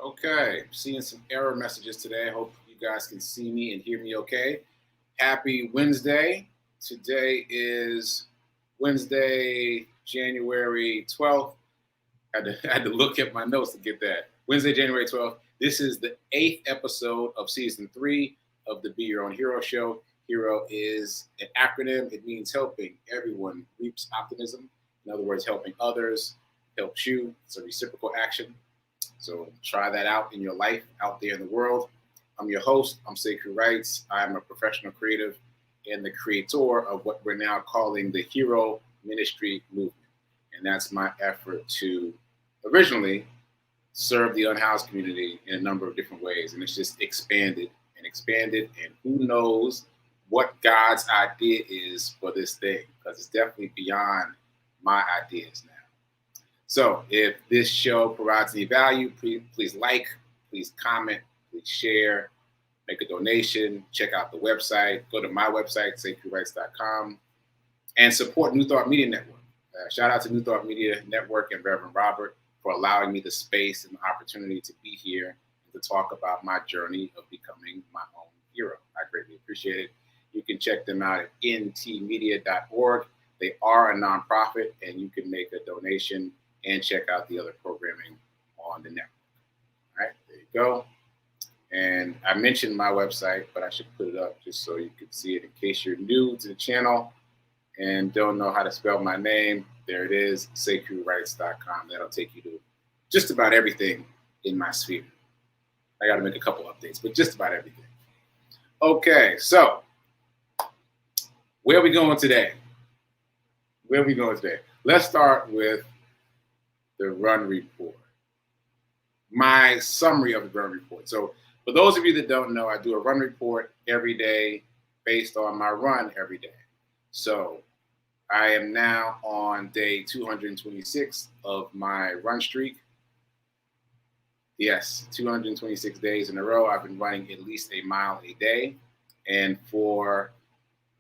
Okay, seeing some error messages today. I hope you guys can see me and hear me okay. Happy Wednesday. Today is Wednesday, January 12th. I had to look at my notes to get that. Wednesday, January 12th. This is the 8th episode of season 3 of the Be Your Own Hero show. Hero is an acronym. It means helping everyone reaps optimism. In other words, helping others helps you. It's a reciprocal action. So try that out in your life out there in the world. I'm your host. I'm sekouwrites. I'm a professional creative and the creator of what we're now calling the Hero Ministry Movement. And that's my effort to originally serve the unhoused community in a number of different ways. And it's just expanded and expanded. And who knows what God's idea is for this thing, because it's definitely beyond my ideas now. So if this show provides any value, please like, please comment, please share, make a donation, check out the website, go to my website, sekouwrites.com, and support New Thought Media Network. Shout out to New Thought Media Network and Reverend Robert for allowing me the space and the opportunity to be here and to talk about my journey of becoming my own hero. I greatly appreciate it. You can check them out at ntmedia.org. They are a nonprofit, and you can make a donation and check out the other programming on the network. All right, there you go. And I mentioned my website, but I should put it up just so you can see it in case you're new to the channel and don't know how to spell my name. There it is, sekouwrites.com. That'll take you to just about everything in my sphere. I got to make a couple updates, but just about everything. Okay, so where are we going today? Let's start with the run report. My summary of the run report. So for those of you that don't know, I do a run report every day based on my run every day. So I am now on day 226 of my run streak. Yes, 226 days in a row. I've been running at least a mile a day. And for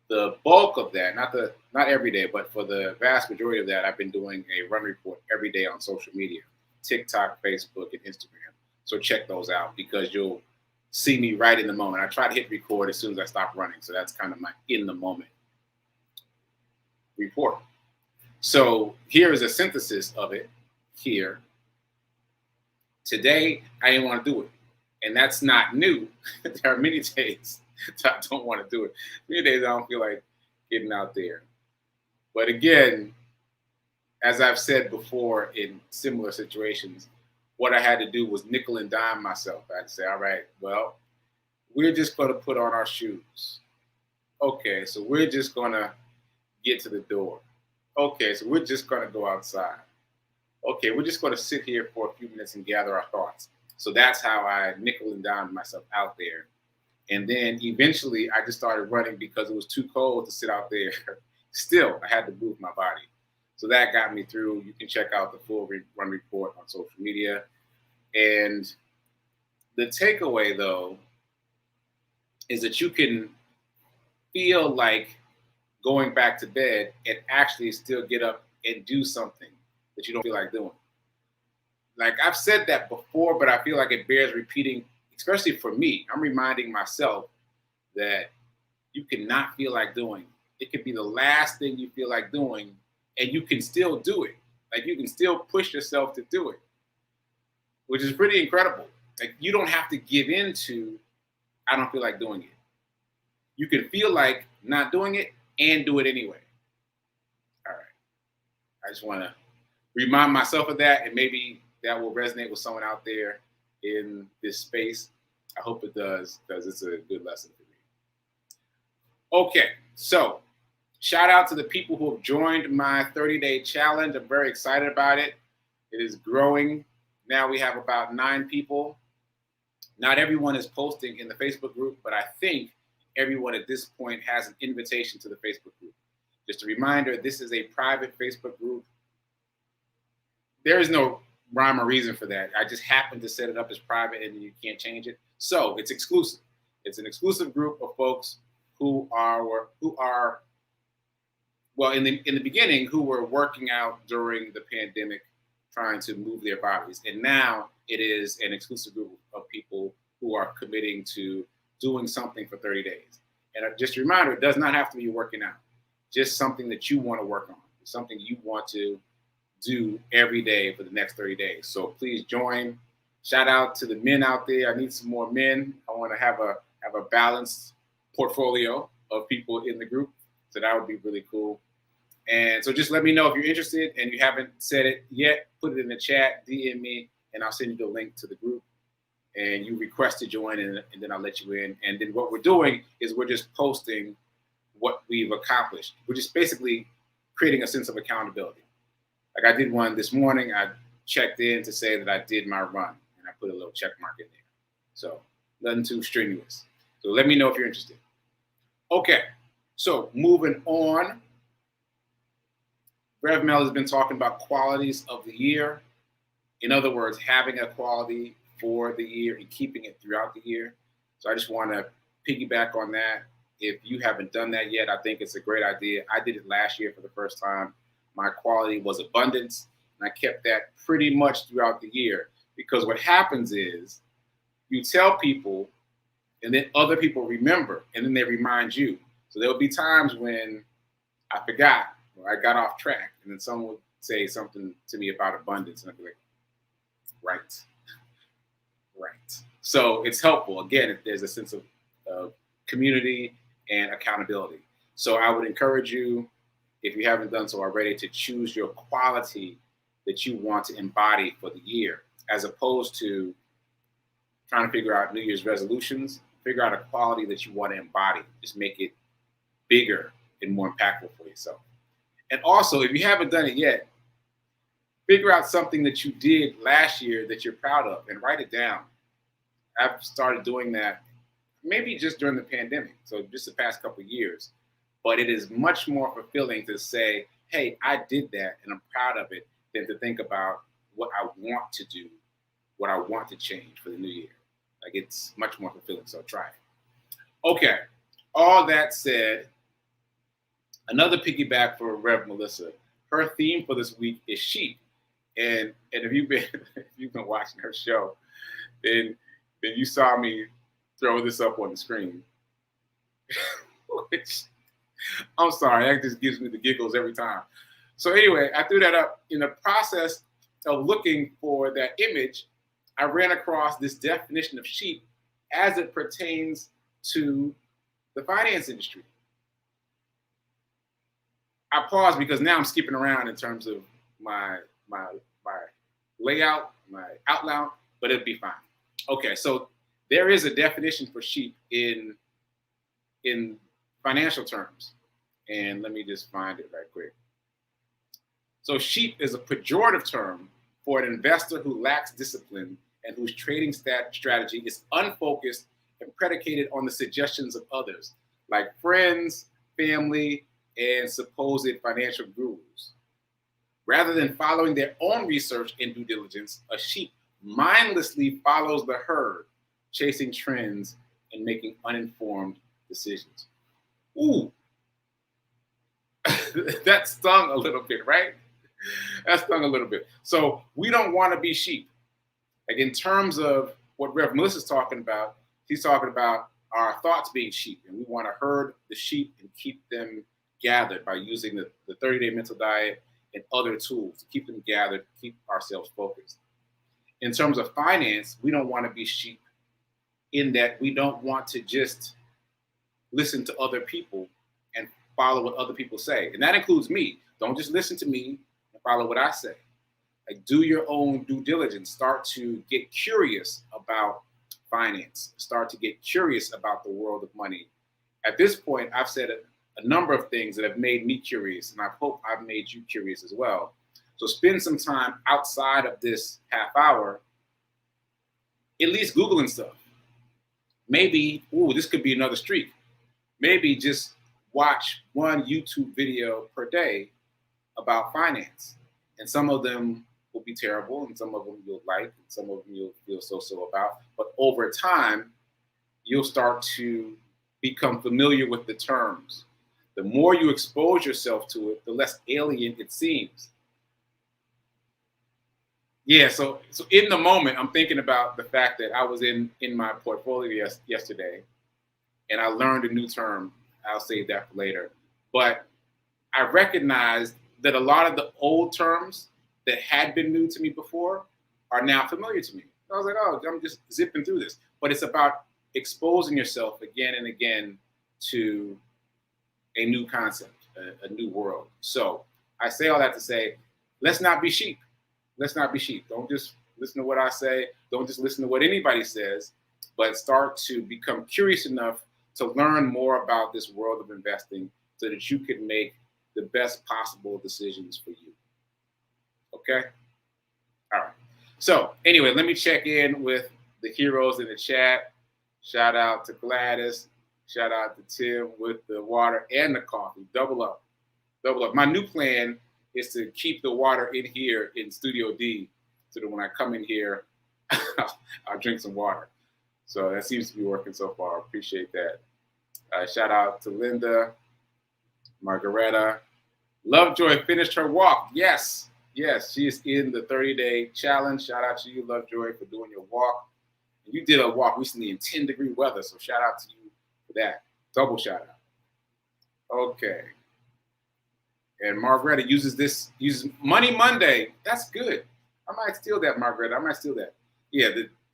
the bulk of that, not every day, but for the vast majority of that, I've been doing a run report every day on social media, TikTok, Facebook, and Instagram. So check those out because you'll see me right in the moment. I try to hit record as soon as I stop running. So that's kind of my in the moment report. So here is a synthesis of it here. Today, I didn't want to do it. And that's not new. There are many days I don't want to do it. Many days I don't feel like getting out there. But again, as I've said before in similar situations, what I had to do was nickel and dime myself. I had to say, all right, well, we're just going to put on our shoes. Okay, so we're just going to get to the door. Okay, so we're just going to go outside. Okay, we're just going to sit here for a few minutes and gather our thoughts. So that's how I nickel and dime myself out there. And then eventually I just started running because it was too cold to sit out there. Still, I had to move my body. So that got me through. You can check out the full run report on social media. And the takeaway, though, is that you can feel like going back to bed and actually still get up and do something that you don't feel like doing. Like I've said that before, but I feel like it bears repeating, especially for me. I'm reminding myself that you cannot feel like doing. It could be the last thing you feel like doing, and you can still do it. Like you can still push yourself to do it, which is pretty incredible. Like you don't have to give in to, I don't feel like doing it. You can feel like not doing it and do it anyway. All right. I just want to remind myself of that, and maybe that will resonate with someone out there in this space. I hope it does, because it's a good lesson for me. Okay, so shout out to the people who have joined my 30-day challenge. I'm very excited about it. It is growing. Now we have about 9 people. Not everyone is posting in the Facebook group, but I think everyone at this point has an invitation to the Facebook group. Just a reminder, this is a private Facebook group. There is no rhyme or reason for that. I just happened to set it up as private and you can't change it. So it's exclusive. It's an exclusive group of folks who are well, in the beginning, who were working out during the pandemic trying to move their bodies. And now it is an exclusive group of people who are committing to doing something for 30 days. And just a reminder, it does not have to be working out, just something that you want to work on, something you want to do every day for the next 30 days. So please join. Shout out to the men out there. I need some more men. I want to have a balanced portfolio of people in the group. So that would be really cool. And so just let me know if you're interested and you haven't said it yet. Put it in the chat, DM me, and I'll send you the link to the group. And you request to join, and then I'll let you in. And then what we're doing is we're just posting what we've accomplished. We're just basically creating a sense of accountability. Like I did one this morning. I checked in to say that I did my run, and I put a little check mark in there. So nothing too strenuous. So let me know if you're interested. Okay, so moving on. Rev Mel has been talking about qualities of the year. In other words, having a quality for the year and keeping it throughout the year. So I just want to piggyback on that. If you haven't done that yet, I think it's a great idea. I did it last year for the first time. My quality was abundance, and I kept that pretty much throughout the year, because what happens is you tell people and then other people remember, and then they remind you. So there'll be times when I forgot or I got off track, and then someone would say something to me about abundance, and I'd be like, right. So it's helpful. Again, if there's a sense of community and accountability. So I would encourage you, if you haven't done so already, to choose your quality that you want to embody for the year, as opposed to trying to figure out New Year's resolutions. Figure out a quality that you want to embody. Just make it bigger and more impactful for yourself. And also, if you haven't done it yet, figure out something that you did last year that you're proud of and write it down. I've started doing that maybe just during the pandemic, so just the past couple of years. But it is much more fulfilling to say, hey, I did that and I'm proud of it, than to think about what I want to do, what I want to change for the new year. Like, it's much more fulfilling, so try it. Okay, all that said, another piggyback for Rev Melissa. Her theme for this week is sheep. And if you've been watching her show, then you saw me throw this up on the screen. Which, I'm sorry, that just gives me the giggles every time. So anyway, I threw that up. In the process of looking for that image, I ran across this definition of sheep as it pertains to the finance industry. I paused because now I'm skipping around in terms of my layout, my outline, but it'll be fine. Okay, so there is a definition for sheep in financial terms. And let me just find it right quick. So sheep is a pejorative term for an investor who lacks discipline and whose trading strategy is unfocused and predicated on the suggestions of others, like friends, family, and supposed financial gurus. Rather than following their own research and due diligence, a sheep mindlessly follows the herd, chasing trends and making uninformed decisions. Ooh, that stung a little bit, right? That stung a little bit. So we don't want to be sheep. Like, in terms of what Rev Melissa's talking about, she's talking about our thoughts being sheep, and we want to herd the sheep and keep them gathered by using the 30-day mental diet and other tools to keep them gathered, keep ourselves focused. In terms of finance, we don't want to be sheep, in that we don't want to just listen to other people and follow what other people say. And that includes me. Don't just listen to me and follow what I say. Like, do your own due diligence. Start to get curious about finance. Start to get curious about the world of money. At this point, I've said a number of things that have made me curious, and I hope I've made you curious as well. So spend some time outside of this half hour, at least Googling stuff. Maybe, this could be another streak. Maybe just watch one YouTube video per day about finance. And some of them will be terrible, and some of them you'll like, and some of them you'll feel so about. But over time, you'll start to become familiar with the terms. The more you expose yourself to it, the less alien it seems. Yeah, so in the moment, I'm thinking about the fact that I was in my portfolio yesterday, and I learned a new term. I'll save that for later. But I recognized that a lot of the old terms that had been new to me before are now familiar to me. I was like, oh, I'm just zipping through this. But it's about exposing yourself again and again to a new concept, a new world. So I say all that to say, let's not be sheep. Let's not be sheep. Don't just listen to what I say. Don't just listen to what anybody says, but start to become curious enough to learn more about this world of investing so that you can make the best possible decisions for you. Okay? All right. So, anyway, let me check in with the heroes in the chat. Shout out to Gladys. Shout out to Tim with the water and the coffee. Double up. Double up. My new plan is to keep the water in here in Studio D so that when I come in here, I'll drink some water. So that seems to be working so far. Appreciate that. Shout out to Linda, Margareta. Lovejoy finished her walk. Yes, yes, she is in the 30-day challenge. Shout out to you, Lovejoy, for doing your walk. You did a walk recently in 10-degree weather, so shout out to you for that. Double shout out. Okay. And Margareta uses Money Monday. That's good. I might steal that, Margareta. I might steal that. Yeah,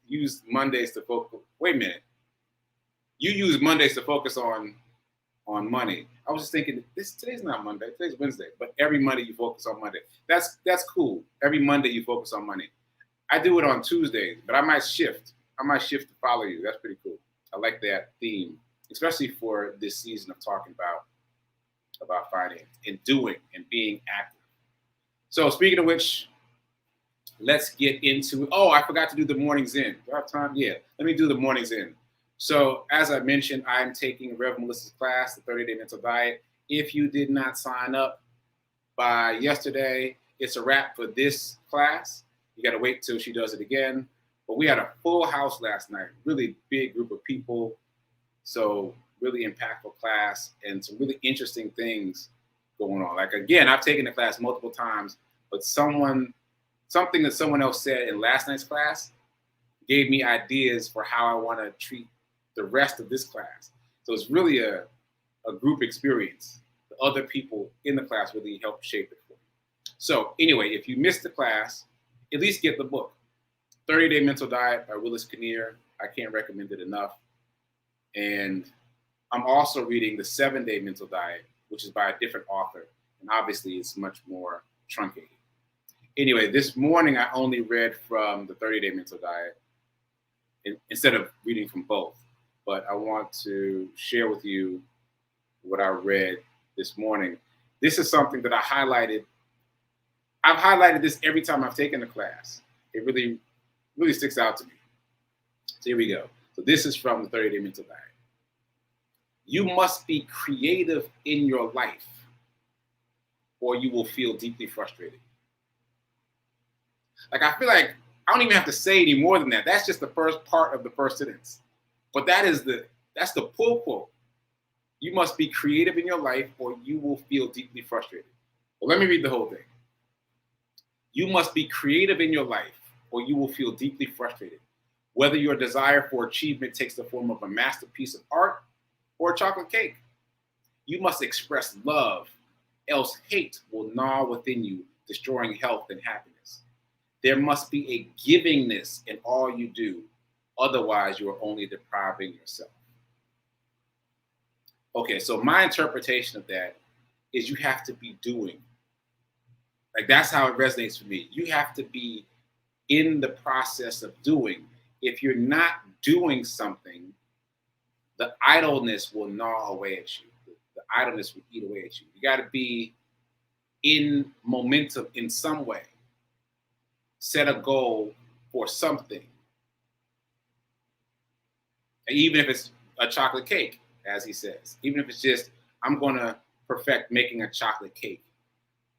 use Mondays to focus. Wait a minute. You use Mondays to focus on money. I was just thinking, today's not Monday. Today's Wednesday. But every Monday you focus on Monday. That's cool. Every Monday you focus on money. I do it on Tuesdays, but I might shift. I might shift to follow you. That's pretty cool. I like that theme, especially for this season of talking about finance and doing and being active. So speaking of which, let's get into it. Oh, I forgot to do the mornings in. Do I have time? Yeah, let me do the mornings in. So as I mentioned, I'm taking Rev Melissa's class, the 30-day mental diet. If you did not sign up by yesterday, it's a wrap for this class. You got to wait till she does it again. But we had a full house last night, really big group of people. So really impactful class and some really interesting things going on. Like, again, I've taken the class multiple times, but something that someone else said in last night's class gave me ideas for how I want to treat the rest of this class. So it's really a group experience. The other people in the class really helped shape it for me. So anyway, if you missed the class, at least get the book. 30-Day Mental Diet by Willis Kinnear. I can't recommend it enough. And I'm also reading the 7-Day Mental Diet, which is by a different author. And obviously it's much more truncated. Anyway, this morning I only read from the 30-Day Mental Diet instead of reading from both. But I want to share with you what I read this morning. This is something that I highlighted. I've highlighted this every time I've taken the class. It really, really sticks out to me. So here we go. So this is from the 30-Day Mental Diet. You must be creative in your life, or you will feel deeply frustrated. Like, I feel like I don't even have to say any more than that. That's just the first part of the first sentence. But that's the pull quote. You must be creative in your life, or you will feel deeply frustrated. Well, let me read the whole thing. You must be creative in your life, or you will feel deeply frustrated. Whether your desire for achievement takes the form of a masterpiece of art or a chocolate cake. You must express love, else hate will gnaw within you, destroying health and happiness. There must be a givingness in all you do. Otherwise, you are only depriving yourself. Okay, so my interpretation of that is you have to be doing. Like, that's how it resonates for me. You have to be in the process of doing. If you're not doing something, the idleness will gnaw away at you. The idleness will eat away at you. You got to be in momentum in some way. Set a goal for something. And even if it's a chocolate cake, as he says, even if it's just, I'm going to perfect making a chocolate cake.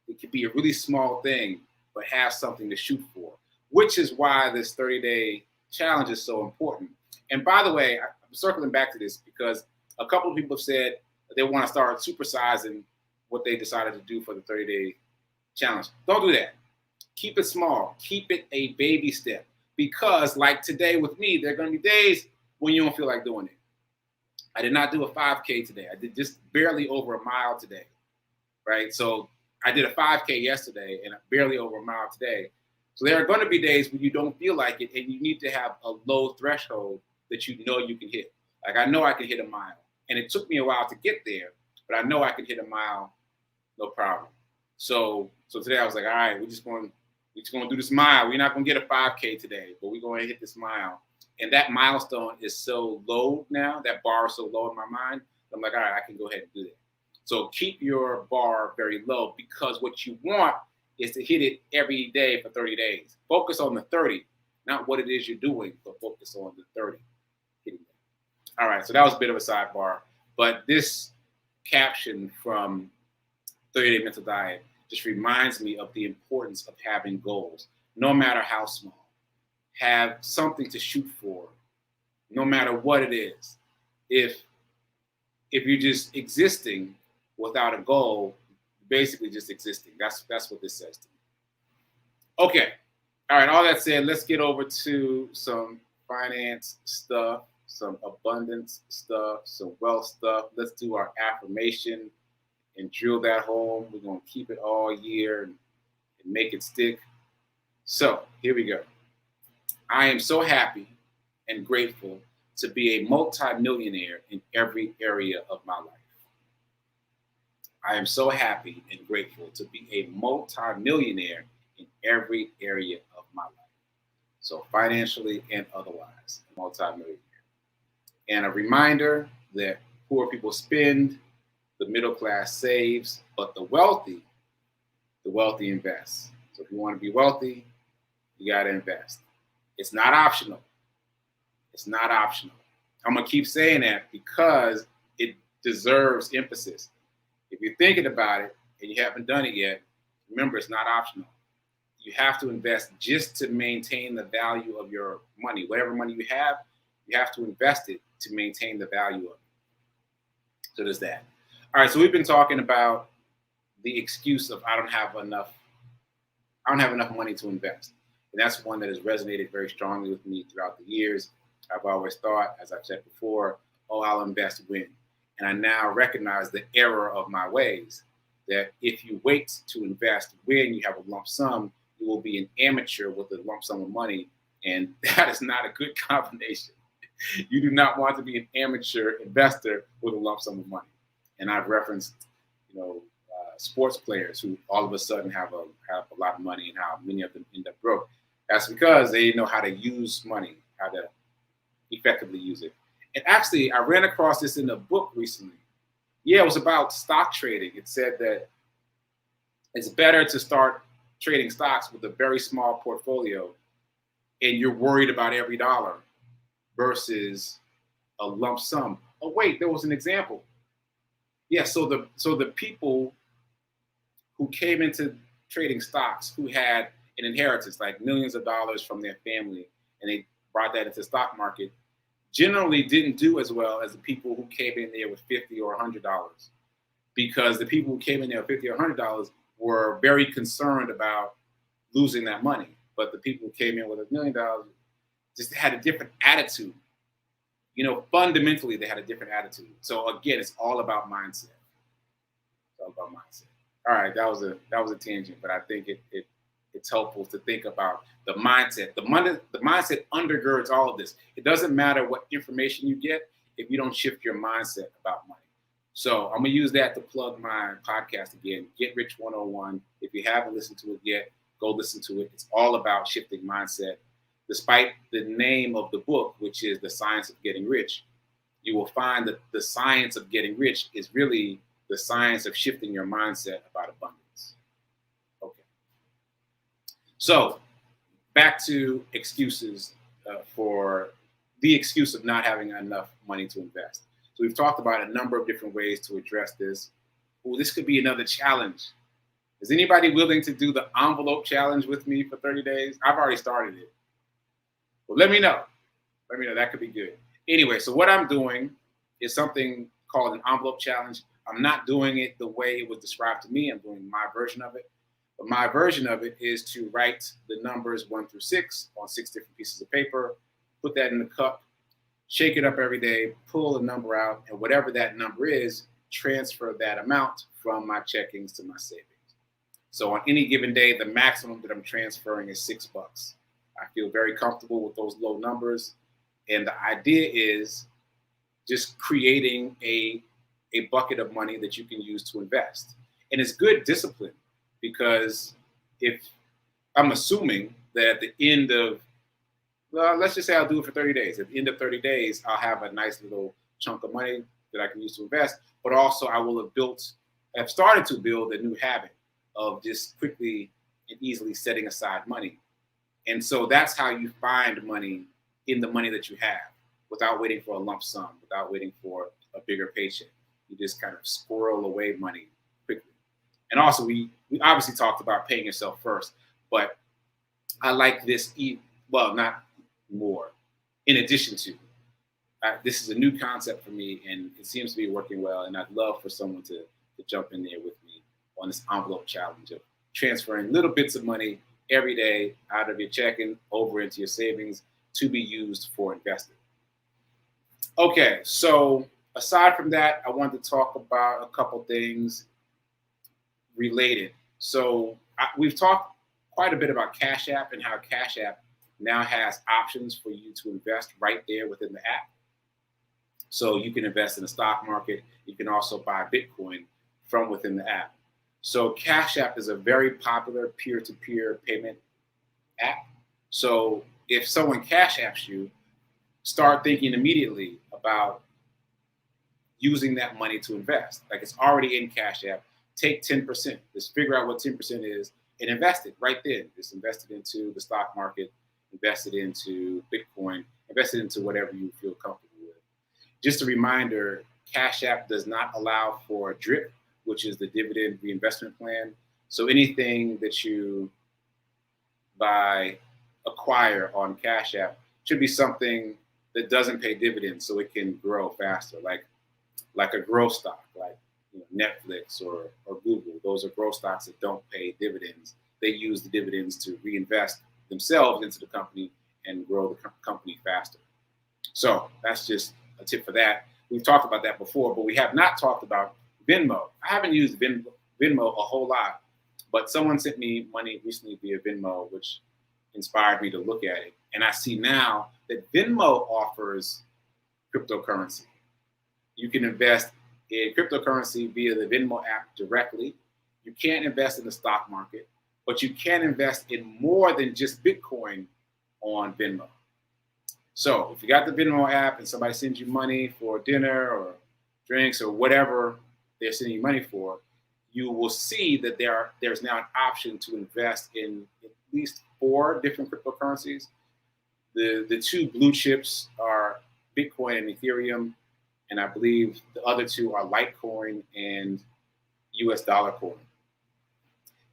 It could be a really small thing, but have something to shoot for, which is why this 30-day challenge is so important. And by the way, I'm circling back to this because a couple of people have said that they want to start supersizing what they decided to do for the 30-day challenge. Don't do that. Keep it small. Keep it a baby step. Because like today with me, there are going to be days when you don't feel like doing it. I did not do a 5K today. I did just barely over a mile today, right? So I did a 5K yesterday and barely over a mile today. So there are going to be days when you don't feel like it, and you need to have a low threshold that you know you can hit. Like I know I can hit a mile, and it took me a while to get there, but I know I can hit a mile, no problem. So today I was like, all right, we're just going to do this mile. We're not going to get a 5K today, but we're going to hit this mile. And that milestone is so low now, that bar is so low in my mind, I'm like, all right, I can go ahead and do that. So keep your bar very low, because what you want is to hit it every day for 30 days. Focus on the 30, not what it is you're doing, but focus on the 30. Hitting that. All right, so that was a bit of a sidebar, but this caption from 30-Day Mental Diet just reminds me of the importance of having goals, no matter how small. Have something to shoot for, no matter what it is. If you're just existing without a goal, basically just existing. That's what this says to me. Okay. All right. All that said, let's get over to some finance stuff, some abundance stuff, some wealth stuff. Let's do our affirmation and drill that home. We're going to keep it all year and make it stick. So here we go. I am so happy and grateful to be a multimillionaire in every area of my life. I am so happy and grateful to be a multimillionaire in every area of my life. So financially and otherwise, multimillionaire. And a reminder that poor people spend, the middle class saves, but the wealthy invest. So if you want to be wealthy, you got to invest. It's not optional. It's not optional. I'm going to keep saying that because it deserves emphasis. If you're thinking about it and you haven't done it yet, remember, it's not optional. You have to invest just to maintain the value of your money. Whatever money you have to invest it to maintain the value of it. So there's that. All right, so we've been talking about the excuse of I don't have enough money to invest. And that's one that has resonated very strongly with me throughout the years. I've always thought, as I've said before, oh, I'll invest when. And I now recognize the error of my ways, that if you wait to invest when you have a lump sum, you will be an amateur with a lump sum of money. And that is not a good combination. You do not want to be an amateur investor with a lump sum of money. And I've referenced, sports players who all of a sudden have a lot of money and how many of them end up broke. That's because they know how to use money, how to effectively use it. And actually, I ran across this in a book recently. Yeah, it was about stock trading. It said that it's better to start trading stocks with a very small portfolio and you're worried about every dollar versus a lump sum. Oh, wait, there was an example. Yeah, so the people who came into trading stocks who had an inheritance, like millions of dollars from their family, and they brought that into the stock market, generally didn't do as well as the people who came in there with $50 or $100, because the people who came in there with $50 or $100 were very concerned about losing that money. But the people who came in with $1 million just had a different attitude. Fundamentally, they had a different attitude. So again, it's all about mindset. It's all about mindset. All right, that was a tangent, but I think it's helpful to think about the mindset. The mindset undergirds all of this. It doesn't matter what information you get if you don't shift your mindset about money. So I'm gonna use that to plug my podcast again, Get Rich 101. If you haven't listened to it yet, go listen to it. It's all about shifting mindset. Despite the name of the book, which is The Science of Getting Rich, you will find that the science of getting rich is really the science of shifting your mindset about abundance. Okay. So back to excuses for the excuse of not having enough money to invest. So we've talked about a number of different ways to address this. Ooh, this could be another challenge. Is anybody willing to do the envelope challenge with me for 30 days? I've already started it. Well, let me know. Let me know. That could be good. Anyway, so what I'm doing is something called an envelope challenge. I'm not doing it the way it was described to me. I'm doing my version of it. But my version of it is to write the numbers 1 through 6 on 6 different pieces of paper, put that in the cup, shake it up every day, pull a number out, and whatever that number is, transfer that amount from my checkings to my savings. So on any given day, the maximum that I'm transferring is $6. I feel very comfortable with those low numbers. And the idea is just creating a bucket of money that you can use to invest. And it's good discipline, because if I'm assuming that at the end of, well, let's just say I'll do it for 30 days. At the end of 30 days, I'll have a nice little chunk of money that I can use to invest, but also I will have started to build a new habit of just quickly and easily setting aside money. And so that's how you find money in the money that you have, without waiting for a lump sum, without waiting for a bigger paycheck. You just kind of squirrel away money quickly. And also, we obviously talked about paying yourself first, but I like this, well, not more, in addition to. This is a new concept for me, and it seems to be working well, and I'd love for someone to jump in there with me on this envelope challenge of transferring little bits of money every day out of your checking over into your savings to be used for investing. Okay, so aside from that, I wanted to talk about a couple things related. So we've talked quite a bit about Cash App and how Cash App now has options for you to invest right there within the app. So you can invest in the stock market. You can also buy Bitcoin from within the app. So Cash App is a very popular peer-to-peer payment app. So if someone Cash Apps you, start thinking immediately about using that money to invest. Like, it's already in Cash App. Take 10%. Just figure out what 10% is and invest it right then. Just invest it into the stock market, invest it into Bitcoin, invest it into whatever you feel comfortable with. Just a reminder, Cash App does not allow for DRIP, which is the dividend reinvestment plan. So anything that you acquire on Cash App should be something that doesn't pay dividends, so it can grow faster, like a growth stock, like Netflix or Google. Those are growth stocks that don't pay dividends. They use the dividends to reinvest themselves into the company and grow the company faster. So that's just a tip for that. We've talked about that before, but we have not talked about Venmo. I haven't used Venmo a whole lot, but someone sent me money recently via Venmo, which inspired me to look at it. And I see now that Venmo offers cryptocurrency. You can invest in cryptocurrency via the Venmo app directly. You can't invest in the stock market, but you can invest in more than just Bitcoin on Venmo. So if you got the Venmo app and somebody sends you money for dinner or drinks or whatever they're sending you money for, you will see that there's now an option to invest in at least 4 different cryptocurrencies. The 2 blue chips are Bitcoin and Ethereum, and I believe the other 2 are Litecoin and US dollar coin.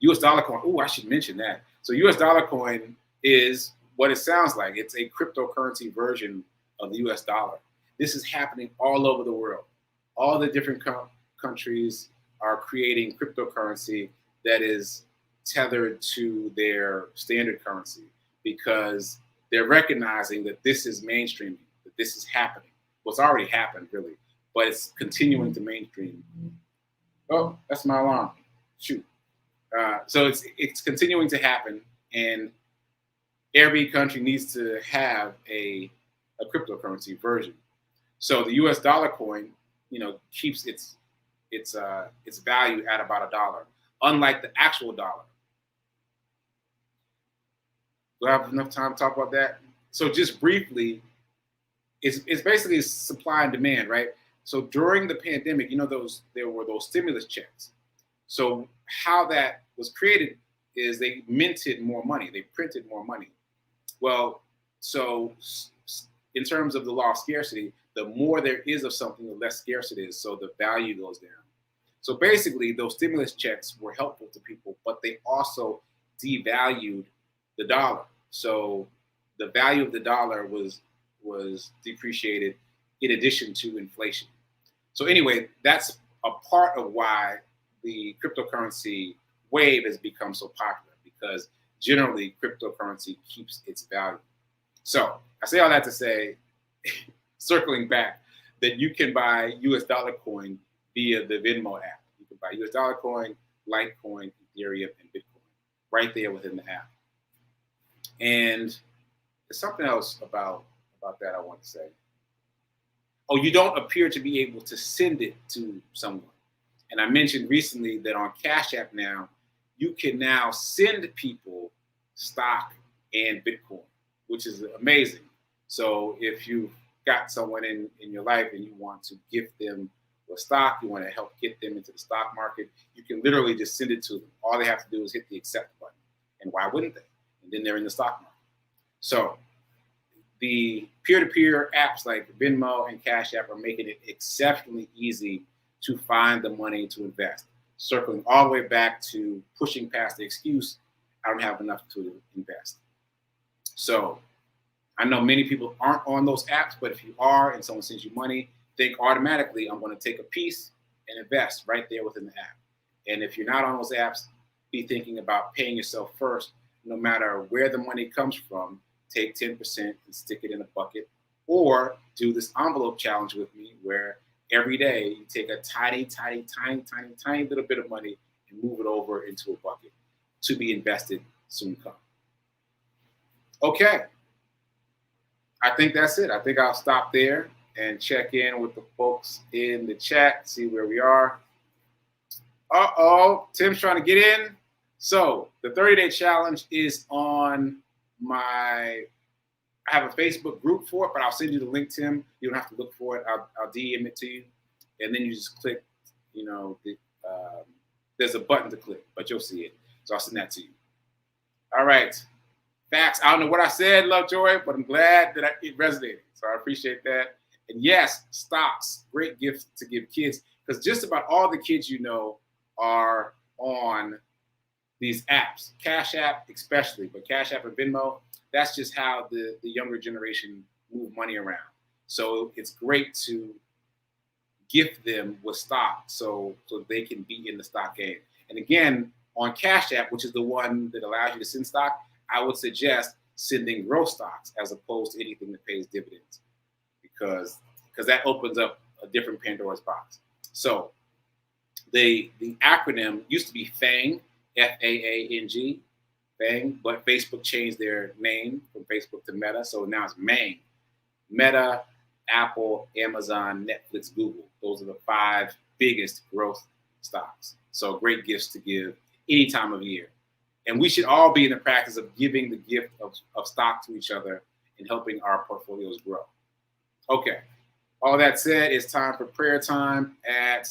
US dollar coin, oh, I should mention that. So US dollar coin is what it sounds like. It's a cryptocurrency version of the US dollar. This is happening all over the world. All the different countries are creating cryptocurrency that is tethered to their standard currency, because they're recognizing that this is mainstreaming, that this is happening. Well, it's already happened, really, but it's continuing to mainstream. Oh, that's my alarm. Shoot. So it's continuing to happen, and every country needs to have a cryptocurrency version. So the US dollar coin, keeps its value at about $1, unlike the actual dollar. Do I have enough time to talk about that? So just briefly, it's basically supply and demand, right? So during the pandemic, there were those stimulus checks. So how that was created is they minted more money, they printed more money. Well, so in terms of the law of scarcity, the more there is of something, the less scarce it is, so the value goes down. So basically, those stimulus checks were helpful to people, but they also devalued the dollar. So the value of the dollar was depreciated in addition to inflation. So anyway, that's a part of why the cryptocurrency wave has become so popular because generally cryptocurrency keeps its value. So I say all that to say, circling back, that you can buy US dollar coin via the Venmo app. You can buy US dollar coin, Litecoin, Ethereum, and Bitcoin right there within the app. And there's something else about that I want to say. Oh, you don't appear to be able to send it to someone. And I mentioned recently that on Cash App now, you can now send people stock and Bitcoin, which is amazing. So if you've got someone in your life and you want to gift them a stock, you want to help get them into the stock market, you can literally just send it to them. All they have to do is hit the accept button. And why wouldn't they? And then they're in the stock market. So the peer-to-peer apps like Venmo and Cash App are making it exceptionally easy to find the money to invest. Circling all the way back to pushing past the excuse, I don't have enough to invest. So I know many people aren't on those apps, but if you are and someone sends you money, think automatically, I'm going to take a piece and invest right there within the app. And if you're not on those apps, be thinking about paying yourself first, no matter where the money comes from. Take 10% and stick it in a bucket, or do this envelope challenge with me where every day you take a tiny little bit of money and move it over into a bucket to be invested soon come. Okay. I think that's it. I think I'll stop there and check in with the folks in the chat, see where we are. Tim's trying to get in. So the 30-day challenge is on I have a Facebook group for it, but I'll send you the link, Tim. You don't have to look for it. I'll DM it to you. And then you just click, there's a button to click, but you'll see it. So I'll send that to you. All right. Facts. I don't know what I said, Lovejoy, but I'm glad that it resonated. So I appreciate that. And yes, stocks, great gift to give kids, because just about all the kids you know are on these apps, Cash App especially, but Cash App and Venmo, that's just how the younger generation move money around. So it's great to gift them with stock so they can be in the stock game. And again, on Cash App, which is the one that allows you to send stock, I would suggest sending growth stocks as opposed to anything that pays dividends, because that opens up a different Pandora's box. So the acronym used to be FANG, FAANG, FANG, but Facebook changed their name from Facebook to Meta, so now it's MANG. Meta, Apple, Amazon, Netflix, Google. Those are the 5 biggest growth stocks. So great gifts to give any time of year. And we should all be in the practice of giving the gift of stock to each other and helping our portfolios grow. Okay. All that said, it's time for prayer time at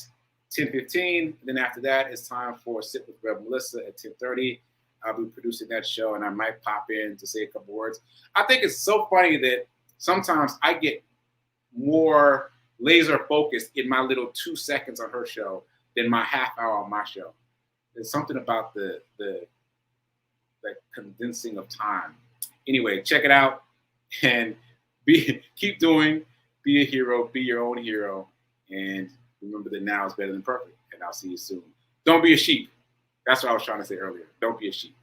10:15. Then after that, it's time for Sit with Rev Melissa at 10:30. I'll be producing that show, and I might pop in to say a couple words. I think it's so funny that sometimes I get more laser focused in my little 2 seconds on her show than my half hour on my show. There's something about the condensing of time. Anyway, check it out and keep doing. Be a hero. Be your own hero. And remember that now is better than perfect. And I'll see you soon. Don't be a sheep. That's what I was trying to say earlier. Don't be a sheep.